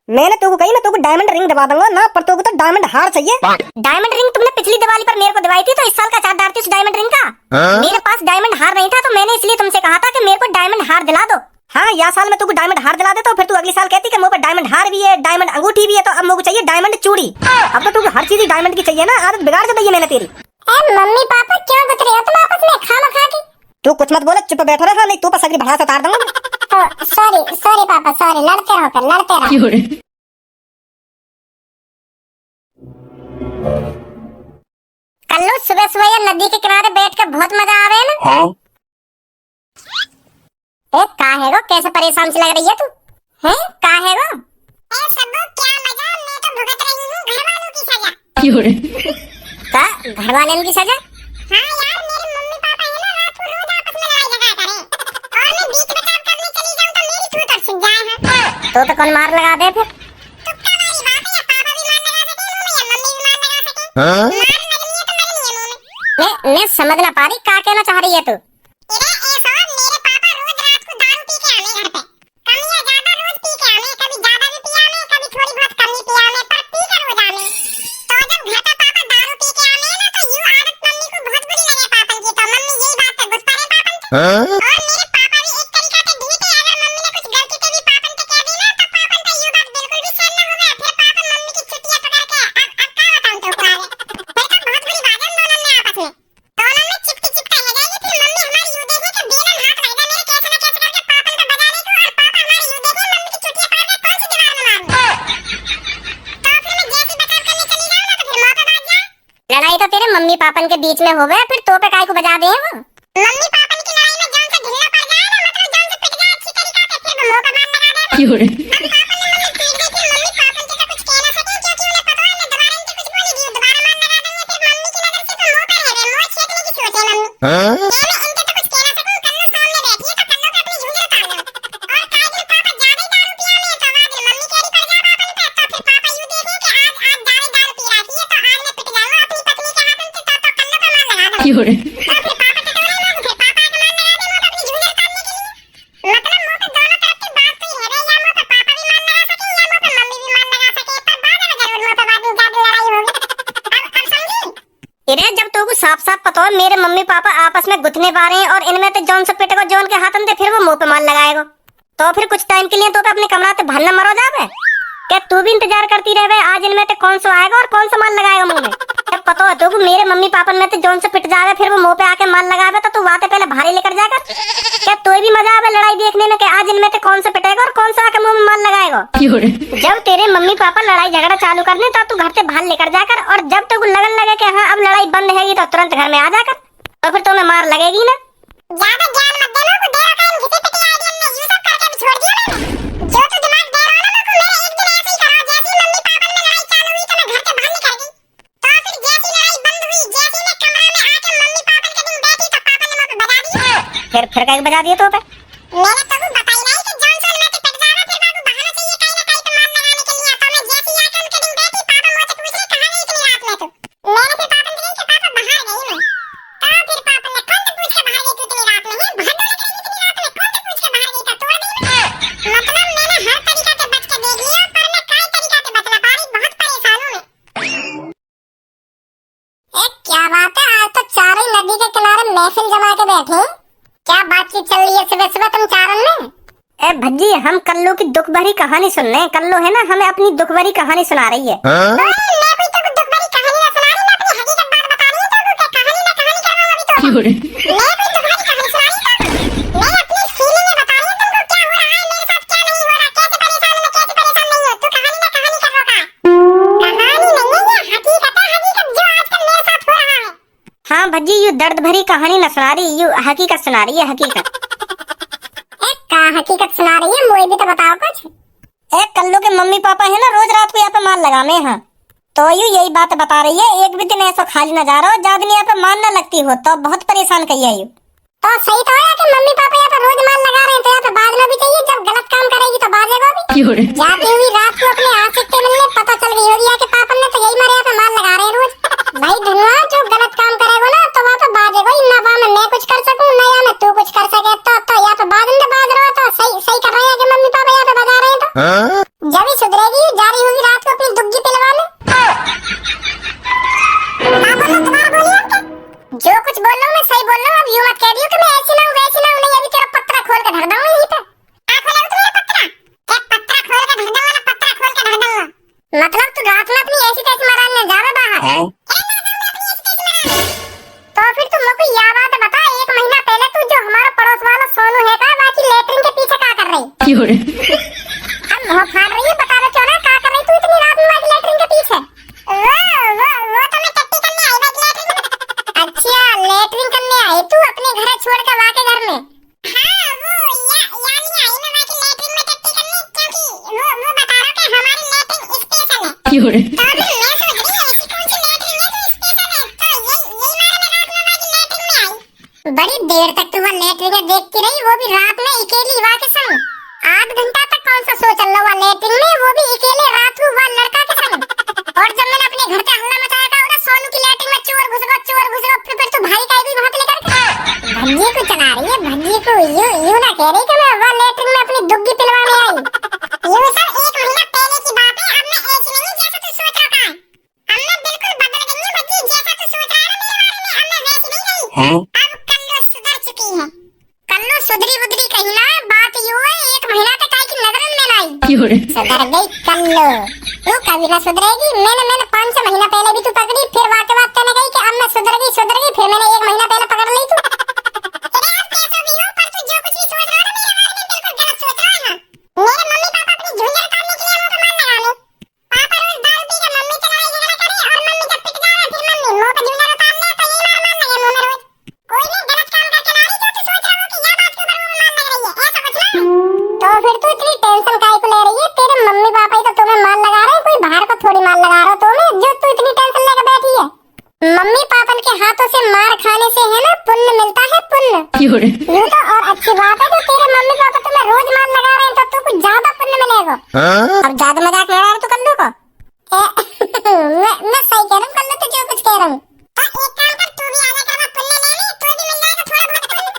मैंने तुमको कही ना, तुमको डायमंड रिंग दबा दूंगा ना, पर तुमको तो डायमंड हार चाहिए। डायमंड रिंग तुमने पिछली दिवाली पर मेरे को दिवाई थी, तो इस साल का चार्ज डालती उस डायमंड रिंग का। मेरे पास डायमंड हार नहीं था, तो मैंने इसलिए तुमसे कहा था कि मेरे को डायमंड हार दिला दो। हाँ, यह साल में तुमको डायमंड हार दिला देता हूँ, फिर तू अगले साल कहती कि मुझ पर डायमंड हार भी है, डायमंड अंगूठी भी है, तो अब मुझे चाहिए डायमंड चूड़ी। अब तो तुमको हर चीज डायमंड की चाहिए ना, आदत बिगाड़ दी है मैंने तेरी। मम्मी पापा क्यों गुस्से हो तुम आपस में खामखा के? तू कुछ मत बोले, चुप बैठो रहा, नहीं तू पर सगरी भड़ास उतार दूंगा। सॉरी सॉरी पापा, सॉरी, लड़ते रहो। कल्लू सुबह सुबह नदी के किनारे बैठ कर बहुत मजा आ रहा है ना? हाँ? कहाँ है वो? कैसे परेशान सी लग रही है तू? हैं? कहाँ है वो? सबू क्या मजा, मैं तो भुगत रही हूँ घर वालों की सजा। का घर वालों की सजा? हाँ यार, मेरे मम्मी पापा है ना, रात को रोज आपस में लड़ाई झगड़ा करे, और मैं बीच बचाव करने चली जाऊँ तो मेरी छूट और सूझ जाए। हाँ तो कौन मार लगा दे फिर? तुक्का वाली बात है, या पापा भी मार लगा सके मुंह में, या मम्मी भी मार लगा सके। हाँ? मार लगनी है तो लगनी है मुंह में। मैं समझ ना पा रही क्या कहना चाह रही है तू। मेरे पापा रोज रात को दारू पी के आने घर पे, कम या ज्यादा रोज पी के आने, कभी ज्यादा भी पी आने, कभी थोड़ी बहुत कम ही पी आने, पर पी कर रोज आने। तो जब घर पे पापा दारू पी के आने ना, तो यूं आदत मम्मी को बहुत बुरी लगे पापन की, तो मम्मी यही बात पे गुस्सा है पापन से। हाँ? और मेरे पापा भी एक तरीका से ढीठ है, अगर मम्मी ने कुछ गलती से भी पापन से कह दी ना, तो पापन का यूं बात बिल्कुल भी सहन न होगा, फिर पापन मम्मी की छुट्टियां पकड़ के अब क्या बताऊं तुमको आगे, फिर तो बहुत बुरी बात है दोनों में आपस में, दोनों में चिपकी रह जाएगी। फिर मम्मी हमारी यूं देखे कि बेलन हाथ लगेगा मेरे, कैसे न कैसे करके पापन को बजाने को, और पापा हमारी यूं देखे मम्मी की छुट्टियां पकड़ के कौन सी दीवार में मारूं। तो फिर मैं जैसी बचाव करने चली जाऊं ना, तो फिर मौका बाज जाए। लड़ाई तो तेरे मम्मी पापन के बीच में हो गए, फिर तो पे काय को बजा दे वो? मम्मी पापन की लड़ाई में जान से ढिलना पड़ जाए ना, मतलब जान से पिट जाए अच्छी तरीका से, फिर वो मौका मार लगा दे। अब पापन ने मम्मी पीट दी थी, मम्मी पापन से तो कुछ कह ना सके, क्योंकि उन्हें पता है मैं दोबारा इनसे कुछ बोलेगी दोबारा मार लगा देंगे, फिर मम्मी की नजर से तो मुंह पे रह गए, मुंह छेदने की सोच है मम्मी। हाँ? मैं इनसे तो कुछ कह ना सकूं, कल्लू सामने बैठी है तो कल्लू पे अपनी झुंझुन उतार दूं, और काय दिन पापा ज्यादा ही दारू पिया में, तो आज मम्मी कैरी पड़ जाए पापन पे, तो फिर पापा यूं देखें कि आज ज्यादा दारू पी रही है, तो आज मैं पिट जाऊंगा अपनी पत्नी के हाथों से, तो कल्लू पे मार लगा दूं। तो फिर पापा से तो नहीं, फिर पापा के मार लगा दे मुंह पे अपनी झुंझुन उतारने के लिए। मतलब मुंह पे दोनों तरफ की बात तो ही है, या मुंह पे पापा भी मार लगा सके, या मुंह पे मम्मी भी मार लगा सके, पर बाद में जरूर मुंह पे बाद में ज्यादा लड़ाई होगी। अब समझी? इरे जब तो साफ साफ पता हो मेरे मम्मी पापा आपस में गुथने पा रहे हैं, और इनमें तो जौन से पिटेगा जौन के हाथन दे, फिर वो मुंह पे मार लगाएगा, तो फिर कुछ टाइम के लिए तो पे अपने कमरा से भरना मरो जावे। क्या तू भी इंतजार करती रहे आज इनमें से कौन सा आएगा और कौन सा मार लगाएगा मुंह में? जब पता हो तो मेरे मम्मी पापा में तो जौन से पिट जावे, फिर वो मुंह पे आके मार लगावे, तो तू वाते पहले भारी लेकर जाकर। क्या तो भी मजा आवे लड़ाई देखने में कि आज इनमें से कौन सा पिटेगा और कौन सा आके मुंह में मार लगाएगा? जब तेरे मम्मी पापा लड़ाई झगड़ा चालू करने, तो तू घर से बाहर लेकर जाकर, और जब तक लगन लगे कि हाँ अब लड़ाई बंद हैगी, तो तुरंत घर में आ जाकर, तो फिर तुम्हें मार लगेगी ना। ज्यादा ज्ञान मत देना, को देर टाइम घिसे पिटे आइडिया में यूं सब करके भी छोड़ दिया मैंने। जो तू दिमाग दे रहा है ना मेरे को, मेरे एक दिन ऐसे ही करो, जैसे मम्मी पापा में लड़ाई चालू हुई तो मैं घर से बाहर निकल गई, तो फिर जैसी लड़ाई बंद हुई, जैसे मैं कमरे में आके मम्मी पापा के दिन बैठी, तो पापा ने मुझे बजा दिया। फिर कहीं बजा दिया तो पे मैंने तो बताई नहीं कि जॉन जॉन मैं तो पिट जाएगा, फिर बाबू बहाना चाहिए कहीं ना कहीं तो मार लगाने के लिए, तो मैं जैसे ही आके उनके दिन बैठी, पापा मुझसे पूछ रहे कहां गई इतनी रात में तू? मैंने फिर पापा से कही कि पापा बाहर गई मैं। तो फिर पापा ने कौन से पूछ के बाहर गई तू इतनी रात में? है बहुत डर लग रही इतनी रात में, कौन से पूछ के बाहर गई? तो तोड़ दी ना। मतलब मैंने हर तरीका से बच के देख लिया, पर मैं कई तरीका से बच ना पा रही, बहुत परेशान हूं मैं। क्या बात है, आज तो चारों ही नदी के किनारे महफिल जमा के बैठे। क्या बातचीत चल रही है सुबह सुबह तुम चारों में? ए भज्जी, हम कल्लू की दुख भरी कहानी सुन रहे हैं। कल्लू है ना, हमें अपनी दुख भरी कहानी सुना रही है। हाँ? मैं कोई तो दुख भरी कहानी ना सुना रही, मैं अपनी हकीकत बात बता रही हूं, तो कहानी ना कहानी कर रहा हूं अभी तो। मैं कोई दुख भरी कहानी सुना रही हूं, मैं अपनी फीलिंग बता रही हूं तुमको, क्या हो रहा है मेरे साथ, क्या नहीं हो रहा, कैसे परेशान हूं मैं, कैसे परेशान नहीं हूं। तू कहानी ना कहानी कर रहा है, कहानी नहीं है, ये हकीकत है, हकीकत जो आजकल मेरे साथ हो रहा है। हाँ भज्जी, यू दर्द भरी कहानी न सुना रही, यू हकीकत सुना रही है, हकीकत। हकीकत सुना रही है, मुझे भी तो बताओ कुछ। एक कल्लू के मम्मी पापा है ना, रोज रात को यहाँ पे मार लगाने हैं, तो यू यही बात बता रही है, एक भी दिन ऐसा खाली न जा रहा हो ज्यादा यहाँ पे मान न लगती हो, तो बहुत परेशान कही है यू। तो सही तो है कि मम्मी पापा यहाँ पे रोज मार लगा रहे हैं, तो यहाँ पे बाजना भी चाहिए, जब गलत काम करेगी तो बाजेगा भी। जाती हुई रात को अपने आशिक के मिलने पता चल गई होगी कि पापा ने तो यही मारे यहाँ पे मार लगा रहे हैं रोज। भाई धनवा, जो गलत काम करेगा ना तो वहाँ पे बाजेगा ही, ना वहाँ मैं कुछ कर सकूं ना यहाँ में तू कुछ कर सके, तो यहाँ पे बाज रहा हो तो सही सही कर रहे हैं कि मम्मी पापा यहाँ पे बजा रहे हैं, तो हाँ? जब ही सुधरेगी आई। हम मुंह फाड़ रही है, बता दो क्यों ना, क्या कर रही तू इतनी रात में वाइट लैट्रिन के पीछे? वो तो मैं टट्टी करने आई वाइट लैट्रिन में। अच्छा लैट्रिन करने आई तू अपने घर छोड़ के वहाँ के घर में? हाँ वो यानी आई मैं वहाँ की लैट्रिन में टट्टी करने, क्योंकि वो बता रहा कि हमारी लैट्रिन स्पेशल है। तो अभी मैं सोच रही है ऐसी कौन सी लैट्रिन है जो स्पेशल है, तो यही मारे मैं रात में वहाँ की लैट्रिन में आई। बड़ी देर तक तू वहाँ लैट्रिन में देखती रही, वो भी रात में अकेली वहाँ के संग। आध घंटा तक कौन सा सो चल रहा हुआ लैट्रिन में, वो भी अकेले रात हुआ लड़का के संग। और जब मैंने अपने घर पे हल्ला मचाया था उधर सोनू की लैट्रिन में चोर घुस गया, फिर तो भाई का भी वहां पे लेकर भंजी को चला रही है, भंजी को यूं ना कह रही कि मैं वहां लैट्रिन में अपनी दुग्गी पिलवाने आई। ये सब 1 महीना पहले की बात है, अब मैं ऐसी नहीं जैसा तू सोच रहा है। अब मैं बिल्कुल बदल गई हूं भंजी, जैसा तू सोच रहा है ना मेरे बारे में, अब मैं वैसी नहीं रही। अब कल्लू सुधर चुकी है। कल्लू सुधरी बुधरी कहीं ना, बात यूं है 1 महीना तक आई की नजर में लाई। सुधर गई कल्लू, तू कभी ना सुधरेगी। मैंने 5 महीना पहले भी तू पकड़ी, फिर वाके बात करने गई कि अब मैं सुधर गई, फिर मैंने 1 महीना पहले पकड़ ली तू। अरे अब कैसा भी हो, पर तू जो कुछ भी सोच रहा है ना मेरे बारे में बिल्कुल गलत सोच रहा है। मेरे मम्मी पापा अपनी झुंझर काटने के लिए मुंह पे मार लगाने, पापा रोज दारू पी के मम्मी से लड़ाई झगड़ा करे, और मम्मी जब पिट जाए फिर मम्मी मुंह पे झुंझर उतार ले तो यही मार लगे मुंह में रोज। कोई नहीं गलत काम करके ला रही जो तू सोच रहा हो कि यह बात के ऊपर मुंह में मार लग रही है, ऐसा कुछ ना। तो फिर तू इतनी टेंशन काहे को ले रही है? तेरे मम्मी पापा ही तो तुम्हें मार लगा रहे हैं, कोई बाहर को थोड़ी मार लगा रहा हो तुम्हें, जो तू इतनी टेंशन लेकर बैठी है। मम्मी पापा के हाथों से मार खाने से है ना पुण्य मिलता है, पुण्य। ये तो और अच्छी बात है कि तेरे मम्मी पापा तुम्हें रोज मार लगा रहे हैं, तो तू कुछ ज्यादा पुण्य मिलेगा। अब ज्यादा मजाक लगा रहा है तू कल्लू को। मैं सही कह रहा हूँ कल्लू, तू जो कुछ कह रहा हूँ। एक काम कर, तू भी आजा कर पुण्य लेने, तो भी मिल जाएगा थोड़ा बहुत पुण्य।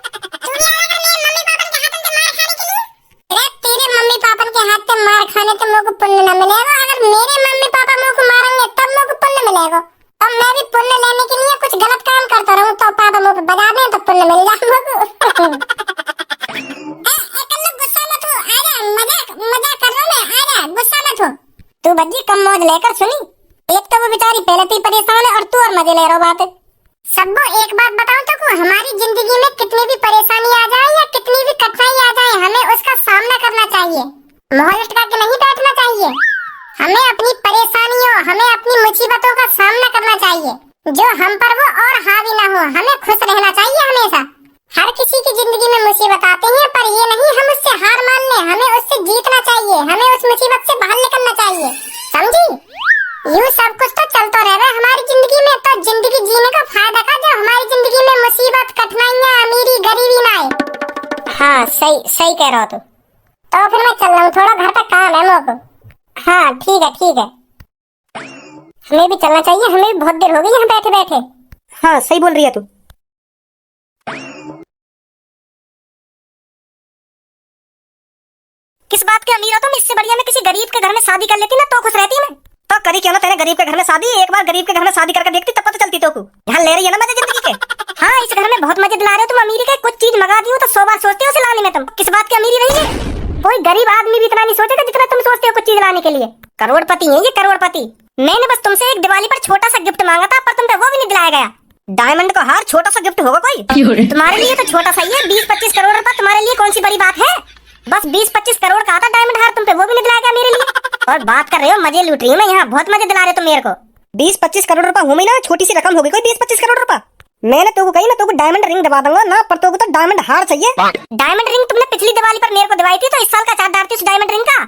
तू भी आजा कर मेरे मम्मी पापा के हाथों से मार खाने के लिए। अरे तेरे मम्मी पापा के हाथ से मार खाने तो मुझको पुण्य न मिलेगा, अगर मेरे मम्मी पापा मुझको मारेंगे तब मुझको पुण्य मिलेगा। अब मैं भी पुण्य लेने के लिए कुछ गलत काम करता रहूं तो पापा मुझे बजा दें तो पुण्य मिल जाए मुझको। कल्लू गुस्सा मत हो, आजा, मजाक कर रहा हूं मैं, आजा गुस्सा मत हो। तू बज्जी कम मौज लेकर सुनी, एक तो वो बेचारी पहले से ही परेशान है और तू और मजे ले रहा बात। सबको एक बात बताऊं तो हमारी जिंदगी में कितनी भी परेशानी आ जाए या कितनी भी कठिनाई आ जाए, हमें उसका सामना करना चाहिए, माहौल लटका के नहीं बैठना चाहिए। हमें अपनी परेशानियों, हमें अपनी मुसीबतों का सामना करना चाहिए, जो हम पर वो और हावी ना हो। हमें खुश रहना चाहिए हमेशा। हर किसी की जिंदगी में मुसीबत आती है, पर ये नहीं हम उससे हार मान लें, हमें उससे जीतना चाहिए, हमें उस मुसीबत से बाहर निकलना चाहिए, समझी। यूं सब कुछ तो चलता रहेगा हमारी जिंदगी में, तो जिंदगी जीने का फायदा का जो हमारी जिंदगी में मुसीबत, कठिनाइयाँ, अमीरी, गरीबी ना आए। हाँ सही कह रहा हो तो फिर मैं चल रहा हूँ, थोड़ा घर पे काम है मुझको। हाँ ठीक है, हमें भी चलना चाहिए, हमें भी बहुत देर हो गई यहाँ बैठे बैठे। हाँ सही बोल रही है तू। किस बात के अमीर हो तुम? इससे बढ़िया मैं किसी गरीब के घर में शादी कर लेती ना, तो खुश रहती मैं। तो करी क्यों ना तेरे गरीब के घर में शादी, एक बार गरीब के घर में शादी करके देखती तब पता चलती तो को। यहाँ ले रही है ना मजे जिंदगी के। हाँ इस घर में बहुत मजे दिला रहे हो तुम अमीरी के, कुछ चीज मंगा दी हो तो 100 बार सोचते हो उसे लाने में। तुम किस बात की अमीरी रही है? कोई गरीब आदमी भी इतना नहीं सोचेगा जितना तुम सोचते हो कुछ चीज लाने के लिए। करोड़पति है ये, करोड़पति। मैंने बस तुमसे एक दिवाली पर छोटा सा गिफ्ट मांगा था, पर तुम पे वो भी नहीं दिलाया गया। डायमंड का हार छोटा सा गिफ्ट होगा कोई? तुम्हारे लिए तो छोटा सा ही है, 20-25 करोड़ रुपए तुम्हारे लिए कौन सी बड़ी बात है। बस 20-25 करोड़ का आता डायमंड हार, तुम पे वो भी नहीं दिलाया गया मेरे लिए। और बात कर रहे हो मजे लूट रही हूँ मैं यहाँ, बहुत मजे दिला रहे हो तुम मेरे को। 20-25 करोड़ रुपए हुई ना, छोटी सी रकम होगी कोई 20-25 करोड़ रुपए। मैंने तो कही ना, तो डायमंड रिंग दबा दूंगा ना, पर तो डायमंड हार चाहिए। डायमंड रिंग तुमने पिछली दिवाली पर मेरे को दिवाई थी, तो इस साल का चार्ज डालती उस डायमंड रिंग का।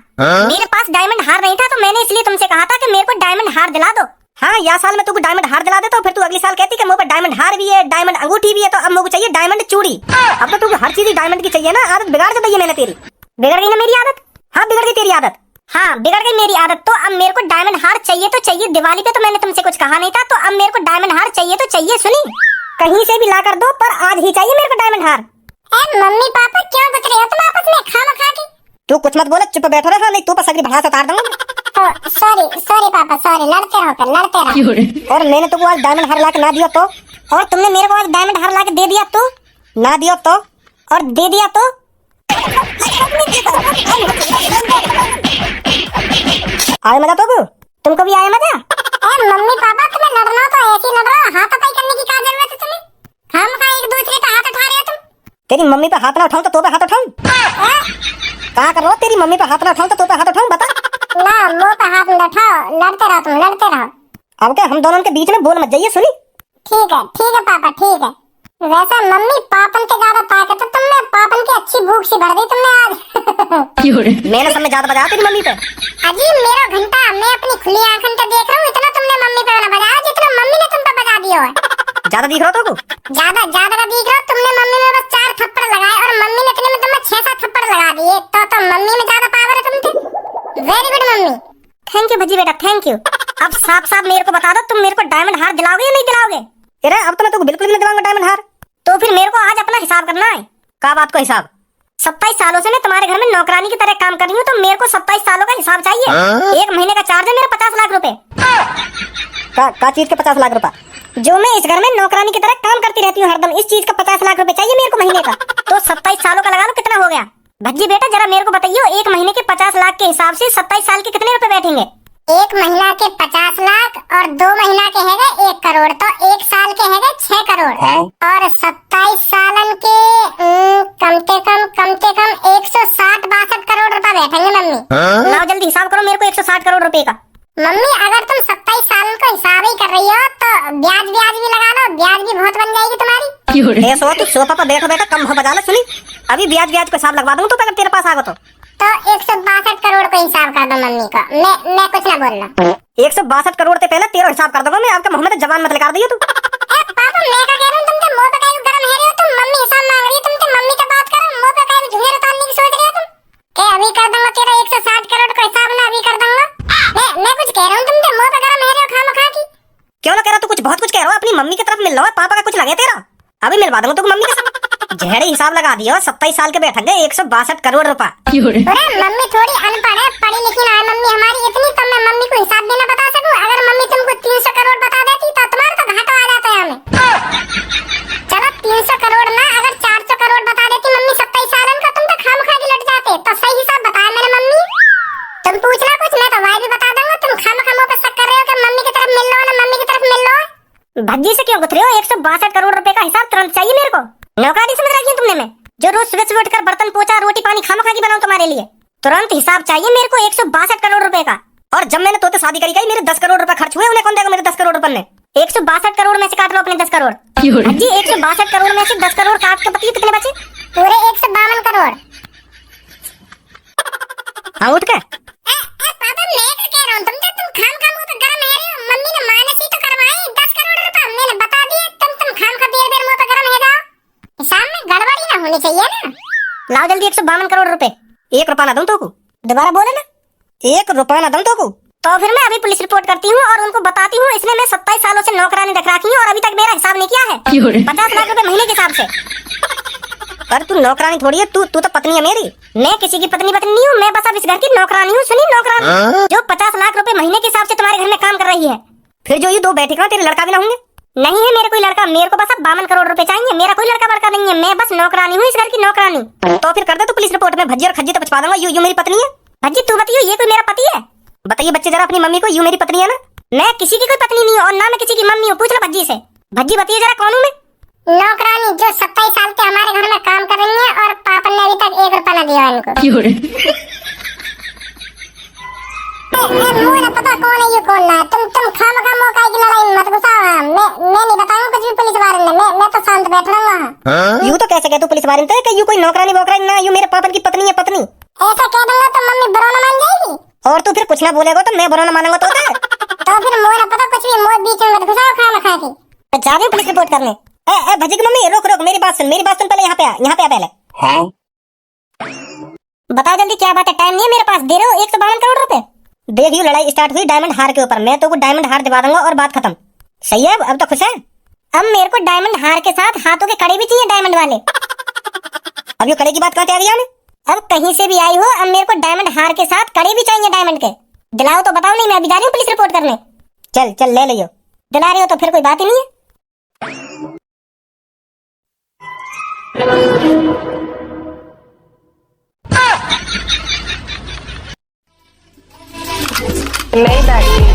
मेरे पास डायमंड हार नहीं था, तो मैंने इसलिए तुमसे कहा था कि मेरे को डायमंड हार दिला दो। हाँ या साल में तुमको डायमंड हार दिला देता, फिर तू अगली साल कहती कि मुझे पर डायमंड हार भी है, डायमंड अंगूठी भी है, तो अब मुझे चाहिए डायमंड चूड़ी। अब तो तुमको हर चीज डायमंड की चाहिए ना, आदत बिगाड़ दी है मैंने तेरी। बिगड़ गई ना मेरी आदत? हाँ बिगड़ गई तेरी आदत, हाँ बिगड़ गई मेरी आदत। तो अब मेरे को डायमंड हार चाहिए तो चाहिए, दिवाली पे तो मैंने तुमसे कुछ कहा नहीं था, तो अब मेरे को डायमंड हार चाहिए तो चाहिए। सुनी, कहीं से भी ला कर दो, पर आज ही चाहिए मेरे को डायमंड हार। मम्मी पापा क्यों बच रहे हो तुम आपस में खामखा के? तू कुछ मत बोले, चुप बैठो रहा, नहीं तो पसगरी भड़ास उतार दूंगा। सॉरी पापा, सॉरी, लड़ते रहो। और मैंने तुमको आज डायमंड हार ला के ना दिया तो, और तुमने मेरे को आज डायमंड हार ला के दे दिया तो, ना दिया तो, और दे दिया तो आए मजा तो तुमको भी आया मजा? मम्मी पापा तुम्हें लड़ना तो ऐसे लड़ रहा, हाथापाई करने की क्या जरूरत है तुम्हें? हम एक दूसरे का हाथ उठा रहे हो तुम। तेरी मम्मी पे हाथ ना उठाऊं तो तो पे हाथ उठाऊं? कहाँ कर रहा हो? तेरी मम्मी पे हाथ ना उठाऊं तो पे हाथ उठाऊं? बता ना, मुंह पे हाथ न उठाओ, लड़ते रहो तुम, लड़ते रहो। अब क्या हम दोनों के बीच में बोल मत जाइए, सुनी? ठीक है पापा, ठीक है। वैसे मम्मी पापन के ज्यादा ताकत है तुमने, पापन की अच्छी भूख सी भर दी तुमने आज। मैंने समय ज्यादा बजाया तेरी मम्मी पे? अजी मेरा घंटा मैं अपनी खुली आंखों से देख रहा हूँ, इतना तुमने मम्मी पे ना बजाया जितना मम्मी ने तुम पे बजा दिया है। ज्यादा दिख रहा हो तो? ज्यादा का दिख रहा हो तुमने। मम्मी में बस 4 थप्पड़ लगाए और मम्मी ने इतने में तुम्हें 6-7 थप्पड़ लगा दिए। तो मम्मी में ज्यादा पावर है तुमसे। Very good mummy. Thank you Bhajji बेटा, थैंक यू। अब साफ साफ मेरे को बता दो, तुम मेरे को डायमंड हार दिलाओगे या नहीं दिलाओगे? अरे अब तो मैं तुमको बिल्कुल भी नहीं दिलाऊंगा डायमंड हार। तो फिर मेरे को आज अपना हिसाब करना है। क्या बात को हिसाब? 27 सालों से मैं तुम्हारे घर में नौकरानी की तरह काम कर रही हूँ, तो मेरे को 27 सालों का हिसाब चाहिए। 1 महीने का चार्ज है मेरा 50 लाख रुपए। का चीज के 50 लाख रुपए? जो मैं इस घर में नौकरानी की तरह काम करती रहती हूँ हरदम, इस चीज का 50 लाख रुपए चाहिए मेरे को महीने का। तो 27 सालों का लगा लो, कितना हो गया? भज्जी बेटा जरा मेरे को बताइए, 1 महीने के 50 लाख के हिसाब से 27 साल के कितने रुपए बैठेंगे? 1 महीना के 50 लाख और 2 महीना के है 1 करोड़, तो 1 साल के है 6 करोड़। और 27 सालन के कम से कम 160-62 करोड़ रुपए बैठेंगे मम्मी। लाओ जल्दी हिसाब करो मेरे को 160 करोड़ रुपए का। मम्मी अगर तुम 27 साल का हिसाब ही कर रही हो तो ब्याज भी लगा लो, ब्याज भी बहुत बन जाएगी तुम्हारी। तू सोफा पर बैठो बेटा, कम हो बजा लो, सुनी? अभी ब्याज को हिसाब लगवा दूं तो अगर तेरे पास आ गो तो 162 करोड़ का हिसाब कर दो मम्मी का। मैं कुछ ना बोल रहा। 162 करोड़ से पहले तेरा हिसाब कर दूंगा मैं। आपके मुंह में जबान मत लगा दियो तू। पापा मैं क्या कह रहा हूं, तुम तो मुंह पे काहे गरम है रहे हो? तुम मम्मी हिसाब मांग रही हो, तुम तो मम्मी से बात करो, मुंह पे काहे झुंझे उतारने की सोच रहे हो तुम? के अभी कर दूंगा तेरा 160 करोड़ का हिसाब ना, अभी कर दूंगा। मैं कुछ कह रहा हूं, तुम तो मुंह पे गरम है रहे हो खामखा की। क्यों ना कह रहा तू? कुछ बहुत कुछ कह रहा हो। अपनी मम्मी की तरफ मिल रहा है, पापा का कुछ लगे तेरा? अभी मिलवा दूंगा तुमको मम्मी के साथ। झेड़े हिसाब लगा दियो, 27 साल के बैठेंगे 162 करोड़ रुपए। अरे मम्मी थोड़ी अनपढ़ है, पढ़ी लिखी ना है मम्मी हमारी इतनी, तो मैं मम्मी को हिसाब देना बता सकूं? अगर मम्मी तुमको 300 करोड़ बता देती तो तुम्हारा तो घाटा आ जाता है हमें। चलो 300 करोड़ ना, अगर 400 करोड़ बता देती मम्मी 27 सालन का, तुम तो खामखा के लट जाते। तो सही हिसाब बताया मैंने मम्मी। तुम पूछना कुछ, मैं तो वाई भी बता दूंगा। तुम खामखा मुंह पे शक कर रहे हो कि मम्मी की तरफ मिल लो ना, मम्मी की तरफ मिल लो। भज्जी से क्यों गुथरे हो? 162 करोड़ रुपए का हिसाब तुरंत चाहिए मेरे को। नौकरानी समझ रखी है तुमने? मैं जो रोज सुबह सुबह उठकर बर्तन पोछा रोटी पानी खामखा की बनाऊं तुम्हारे लिए। तुरंत हिसाब चाहिए मेरे को 162 करोड़ रुपए का। और जब मैंने तोते शादी करी गई, मेरे 10 करोड़ रुपए खर्च हुए, उन्हें कौन देगा मेरे 10 करोड़ रुपए में? 162 करोड़ में से काट लो अपने 10 करोड़। भज्जी 162 करोड़ में से 10 करोड़ काट के बताइए कितने बचे? पूरे 152 करोड़। हाँ उठ के पापा मैं क्या कह रहा हूं, तुम खामखा मुंह पे गरम है रहे हो। मम्मी ने मानसी तो करवाई 10 करोड़ रुपए, मैंने बता दिया। तुम खामखा देर मुंह पे गरम है जाओ। हिसाब में गड़बड़ी ना होनी चाहिए ना। लाओ जल्दी 152 करोड़ रुपए। 1 रुपया ना दूं तो को? दोबारा बोले ना, 1 रुपया ना दूं तो को? तो फिर मैं अभी पुलिस रिपोर्ट करती हूँ और उनको बताती हूँ इसने मैं 27 सालों से नौकरानी रख रखी हूँ और अभी तक मेरा हिसाब नहीं किया है 50 लाख रुपए महीने के हिसाब से। पर तू नौकरानी थोड़ी है, तू तो पत्नी है मेरी। मैं किसी की पत्नी नहीं हूँ, मैं बस अब इस घर की नौकरानी हूँ। सुनी, नौकरानी जो 50 लाख रुपए महीने के हिसाब से तुम्हारे घर में काम कर रही है। फिर जो ये 2 बेटे का तेरे लड़का भी ना होंगे? नहीं है मेरे कोई लड़का, मेरे को बस अब 52 करोड़ रुपए चाहिए। मेरा कोई लड़का बड़का नहीं है, मैं बस नौकरानी हूँ इस घर की नौकरानी। तो फिर कर दे तो पुलिस रिपोर्ट में भज्जी और खज्जी तो पछवा दूंगा। यू मेरी पत्नी है। भज्जी तू बताइए, ये कोई मेरा पति है? बताइए बच्चे जरा अपनी मम्मी को, यू मेरी पत्नी है ना? मैं किसी की कोई पत्नी नहीं हूँ और ना मैं किसी की मम्मी हूँ। पूछ लो भज्जी से। भज्जी बताइए जरा कौन हूँ मैं? नौकरानी जो 27 साल से हमारे घर में काम कर रही है और पापा ने अभी तक 1 रुपया ना दिया इनको। मुझे ना पता कौन है ये कौन ना। तुम खामखा मौका की लड़ाई मत घुसाओ। मैं नहीं बताऊंगा कुछ भी पुलिस वाले ने। मैं तो शांत बैठ रहूंगा। यू तो कैसे कहते पुलिस वाले ने कि यू कोई नौकरानी वोकरानी ना, यू मेरे पापा की पत्नी है। पत्नी ऐसा कह दूंगा तो मम्मी बुरा ना मान जाएगी। और तू फिर कुछ ना बोलेगा तो मैं बुरा ना मानूंगा तो फिर मुझे ना पता कुछ भी, मुझे बीच में मत घुसाओ खामखा की। जा रही हूं पुलिस रिपोर्ट करने। ए भज्जी की मम्मी रोक मेरी बात सुन पहले। यहाँ पे आ पहले। हाँ बताओ जल्दी क्या बात है? टाइम नहीं है मेरे पास। दे रहे हो 152 करोड़ रुपए। देखियो लड़ाई स्टार्ट हुई डायमंड हार के ऊपर। मैं तो को डायमंड हार दिवा दूंगा और बात खत्म। सही है? अब तो खुश है? अब मेरे को डायमंड हार के साथ हाथों के कड़े भी चाहिए डायमंड वाले। अब ये कड़े की बात कहते आ गया। अब कहीं से भी आई हो, अब मेरे को डायमंड हार के साथ कड़े भी चाहिए डायमंड के। दिलाओ तो बताओ, नहीं मैं अभी जा रही हूँ पुलिस रिपोर्ट करने। चल ले लियो। दिला रही हो तो फिर कोई बात ही नहीं है। नहीं बैठती।